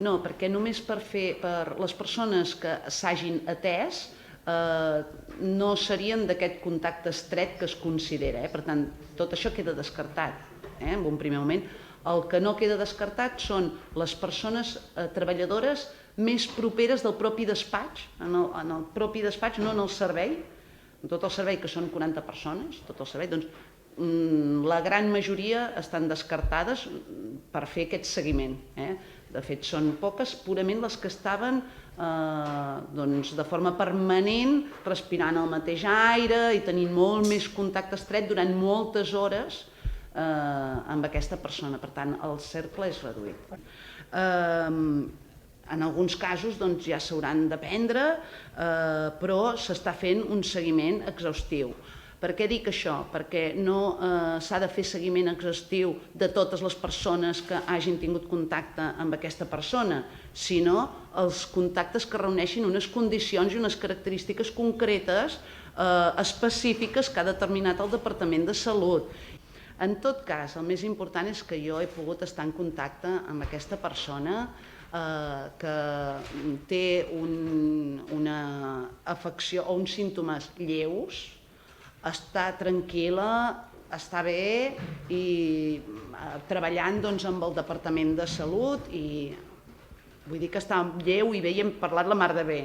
No, perquè només per les persones que s'hagin atès no serien d'aquest contacte estret que es considera. Per tant, tot això queda descartat en un primer moment. El que no queda descartat són les persones treballadores més properes del propi despatx, en el propi despatx, no en el servei, en tot el servei, que són 40 persones, tot el servei, doncs la gran majoria estan descartades per fer aquest seguiment. De fet, són poques purament les que estaven de forma permanent respirant el mateix aire i tenint molt més contacte estret durant moltes hores amb aquesta persona. Per tant, el cercle és reduït. En alguns casos ja s'hauran de prendre, però s'està fent un seguiment exhaustiu. Per què dic això? Perquè no s'ha de fer seguiment exhaustiu de totes les persones que hagin tingut contacte amb aquesta persona, sinó els contactes que reuneixin unes condicions i unes característiques concretes específiques que ha determinat el Departament de Salut. En tot cas, el més important és que jo he pogut estar en contacte amb aquesta persona que té una afecció o uns símptomes lleus, està tranquil·la, està bé i treballant amb el Departament de Salut i vull dir que està lleu i bé i hem parlat la mar de bé.